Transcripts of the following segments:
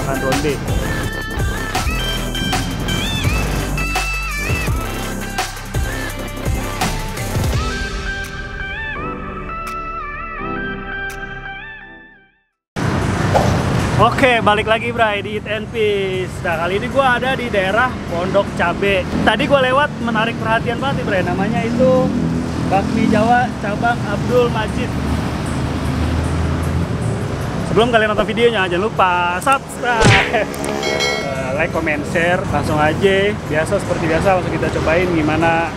makan ronde. Oke, balik lagi Bray di Eat and Peace. Nah, kali ini gue ada di daerah Pondok Cabe. Tadi gue lewat menarik perhatian banget nih Bray. Namanya itu Bakmi Jawa Cabang Abdul Majid. Sebelum kalian nonton videonya, jangan lupa subscribe, like, comment, share. Langsung aja, seperti biasa langsung kita cobain gimana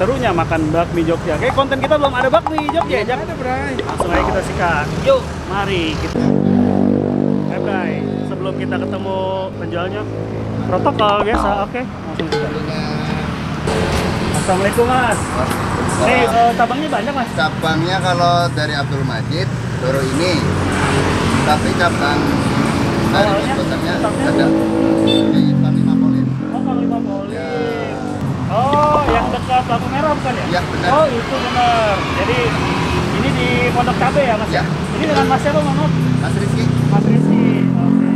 serunya makan bakmi Jogja. Kayak konten kita belum ada bakmi Jogja, jangan ada Bray. Langsung aja kita sikat. Yuk, mari kita. Bray, sebelum kita ketemu penjualnya, protokol biasa, oke? Langsung kita. Assalamualaikum Mas. Ini cabangnya banyak Mas? Cabangnya kalau dari Abdul Majid baru ini, tapi cabang dari kotanya ada di Panglima Polim. Oh, Panglima Polim. Ya. Oh, yang dekat lampu merah bukan ya? Ya, benar. Oh, itu benar. Jadi ini di Pondok Cabe ya Mas? Ya. Ini dengan Mas siapa Mas? Mas Rizky. Mas Rizky. Oke.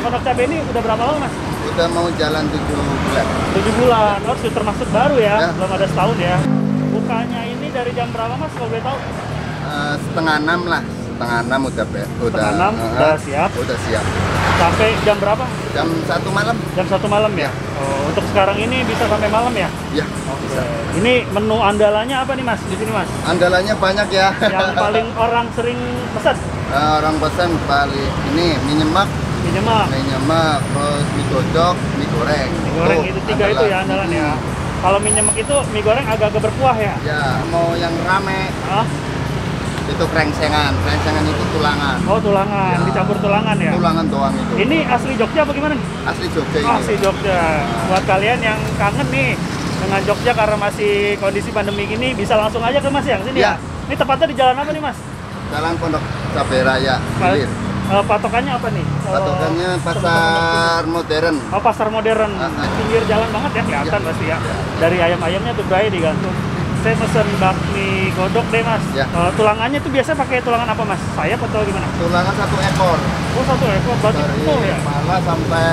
Pondok Cabe ini udah berapa lama Mas? Udah mau jalan 7 bulan. 7 bulan. Oh, sudah termasuk baru ya? Ya. Belum ada setahun ya? Bukanya ini dari jam berapa Mas kalau boleh tahu? Setengah 6 lah. Setengah 6 udah Setengah 6 udah siap. Udah siap. Sampai jam berapa? Jam 1 malam. Jam 1 malam ya? Oh, untuk sekarang ini bisa sampai malam ya? Ya. Bisa. Ini menu andalannya apa nih Mas di sini Mas? Andalanya banyak ya. Yang paling orang sering pesan? Orang pesan paling ini mie nyemak, terus mie godok, mie goreng. Mie goreng itu 3 itu ya andalan ya. Kalau mie nyemak itu mie goreng agak-agak berkuah ya? Ya, mau yang rame. Hah? Itu krengsengan itu tulangan. Oh, tulangan, Ya. Dicampur tulangan ya? Tulangan doang itu. Ini asli Jogja apa gimana nih? Asli Jogja ini. Asli Jogja. Buat kalian yang kangen nih dengan Jogja karena masih kondisi pandemi gini, bisa langsung aja ke Mas yang sini ya? Ya. Ini tepatnya di jalan apa nih Mas? Jalan Pondok Cabe Raya, Hilir. Patokannya apa nih? Patokannya pasar modern. Oh, pasar modern. Ah. Pinggir jalan banget ya, kelihatan Ya. pasti ya. Ya. Dari ayam-ayamnya tuh Bray digantung. Saya pesen bakmi godok deh Mas. Ya. Tulangannya tuh biasa pakai tulangan apa Mas? Sayap atau gimana? Tulangan 1 ekor. Oh, 1 ekor, berarti Dari full ya? kepala sampai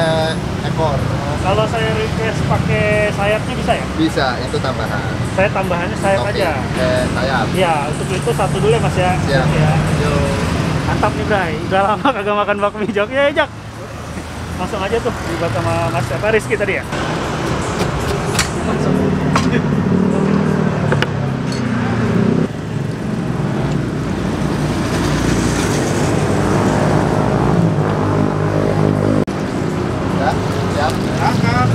ekor. Kalau saya request pakai sayapnya bisa ya? Bisa, itu tambahan. Saya tambahannya sayap Topping. aja. Sayap. Ya, untuk itu 1 dulu ya Mas ya. Ya. Ya. Yuk. Mantap nih Bray, udah lama kagak makan bakmi Jogja ya Jak. Langsung aja tuh dibuat sama Mas Rizky tadi ya. Ya, siap. Angkat.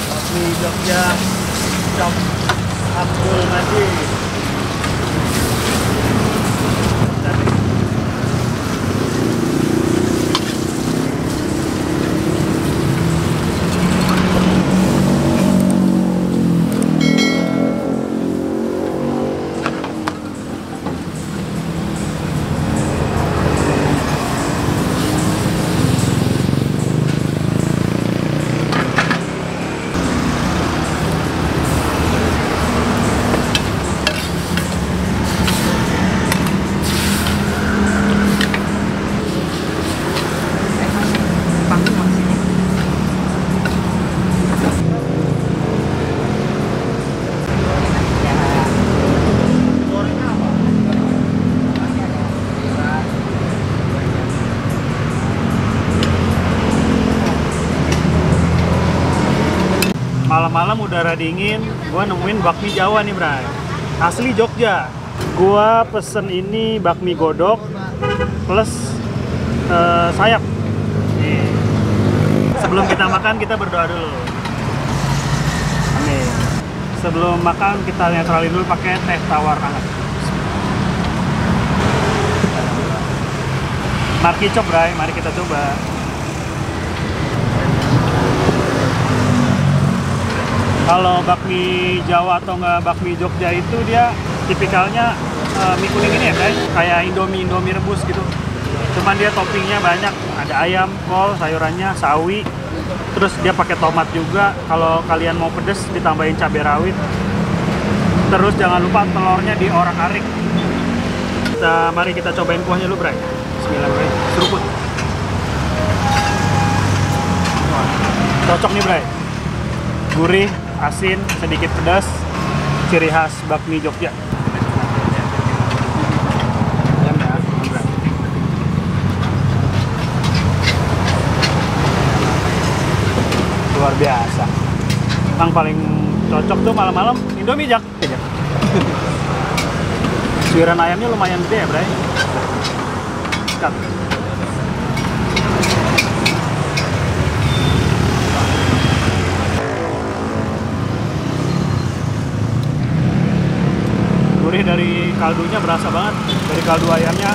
Bakmi Jogja Cabang Abdul Majid. Malam-malam udara dingin, gua nemuin bakmi Jawa nih Bray. Asli Jogja. Gua pesen ini bakmi godok plus sayap. Nih. Sebelum kita makan kita berdoa dulu. Amin. Sebelum makan kita netralin dulu pakai teh tawar hangat. Marki Cok Bray, mari kita coba. Kalau bakmi Jawa atau nggak bakmi Jogja itu dia tipikalnya mie kuning ini ya kayak Indomie rebus gitu. Cuman dia toppingnya banyak, ada ayam, kol, sayurannya, sawi. Terus dia pakai tomat juga. Kalau kalian mau pedes ditambahin cabai rawit. Terus jangan lupa telurnya diorak-arik. Mari kita cobain kuahnya dulu, Bray. Bismillahirrahmanirrahim. Seruput. Wah, cocok nih, Bray. Gurih, asin, sedikit pedas. Ciri khas bakmi Jogja. Luar biasa. Yang paling cocok tuh malam-malam Indomie, Jak. Suiran ayamnya lumayan gede ya, Bray. Cut. Gurih dari kaldunya berasa banget, dari kaldu ayamnya.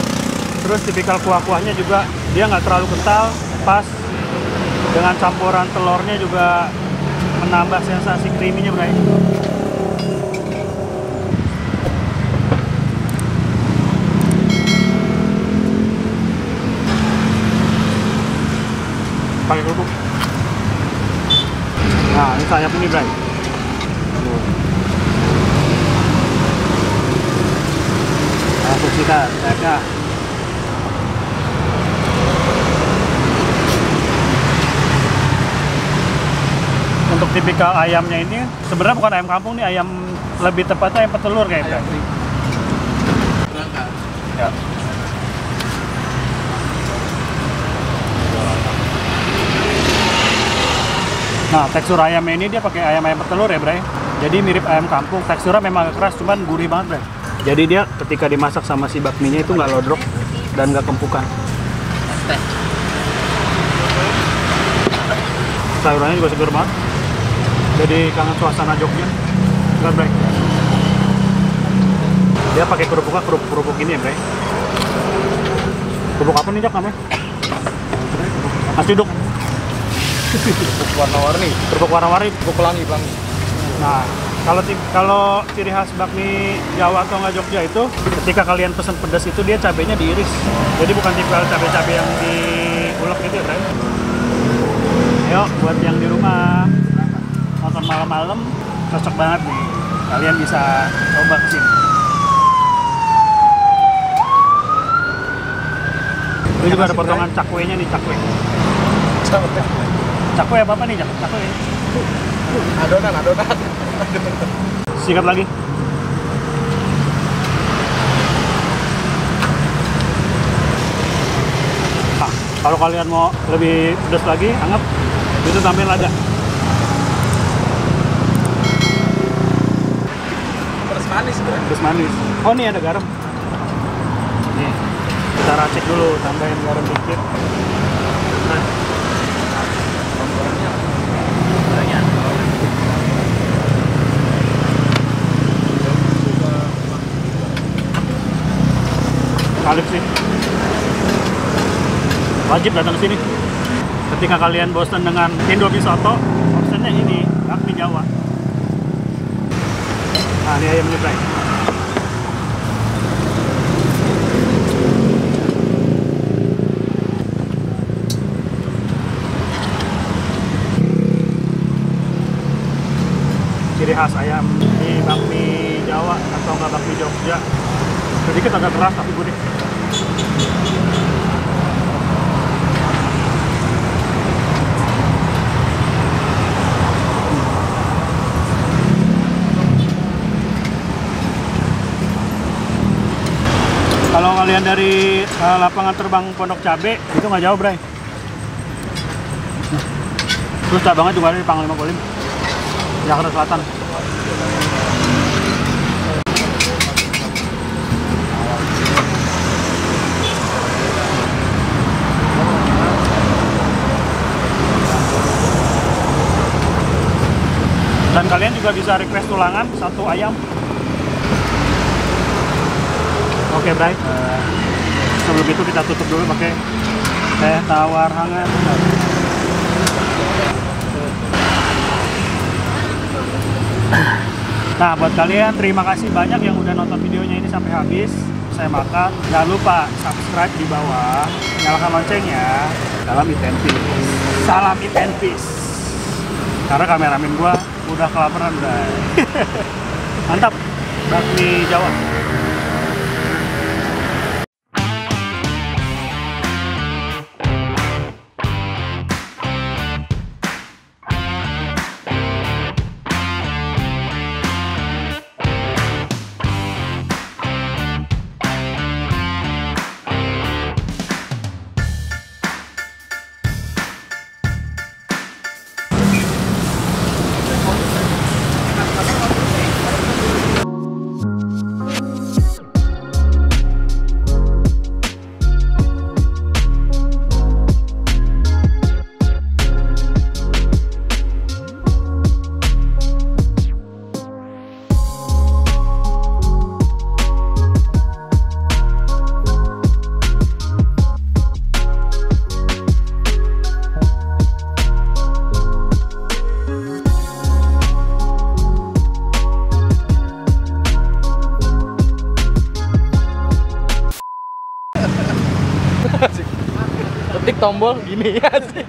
Terus tipikal kuah-kuahnya juga dia nggak terlalu kental, pas. Dengan campuran telurnya juga menambah sensasi creamy-nya, Bray. Pakai kerupuk. Nah, ini sayap ini, Bray. Langsung sikat sayapnya. Untuk tipikal ayamnya ini sebenarnya bukan ayam kampung nih, ayam lebih tepatnya ayam petelur kayaknya. Ya. Nah, tekstur ayamnya ini dia pakai ayam petelur ya, Bray. Jadi mirip ayam kampung, teksturnya memang agak keras, cuman gurih banget, Bray. Jadi dia ketika dimasak sama si bakminya itu nggak lodrok dan nggak kempukan. Sayurannya juga segar banget. Jadi kangen suasana Jogja. Enggak, Bray. Dia pakai kerupuknya kerupuk ini ya, Bray. Kerupuk apa nih, Jak, namanya? Aciduk. Kerupuk warna-warni. Kerupuk warna-warni. Kerupuk pelangi. Nah, kalau ciri khas bakmi Jawa atau nggak Jogja itu, ketika kalian pesen pedas itu dia cabenya diiris. Jadi bukan tipe cabai-cabai yang diulek gitu ya, Bray. Ayo, buat yang di rumah nonton malam-malam, cocok banget nih. Kalian bisa coba kesini. Ini juga ada potongan cakwenya nih, cakwe. Cakwe apa nih, Jak? Cakwe. Adonan. Sikat lagi. Nah, kalau kalian mau lebih pedas lagi, anggap itu tambahin lada. Pedas manis, Bro. Pedas manis. Oh, nih ada garam. Nih, kita racik dulu, tambahin garam dikit. Nah. Salib sih. Wajib datang ke sini. Ketika kalian bosan dengan Indomie soto, optionnya ini, bakmi Jawa. Nah, ini ayamnya, Bray. Ciri khas ayam di bakmi Jawa atau enggak bakmi Jogja. Sedikit agak keras tapi gurih. Kalau kalian dari lapangan terbang Pondok Cabe itu nggak jauh, Bray. Terus cabangnya juga ada di Panglima Polim, Jakarta Selatan. Dan kalian juga bisa request tulangan, 1 ayam. Oke, Bray. Sebelum itu kita tutup dulu pakai teh tawar hangat. Nah, buat kalian terima kasih banyak yang udah nonton videonya ini sampai habis. Saya makan. Jangan lupa subscribe di bawah, nyalakan loncengnya. Salam Eat and Peace. Salam Eat and Peace. Karena kameramen gua udah kelaparan, Bray. Mantap. bakmi Jawa. Ketik tombol gini ya sih.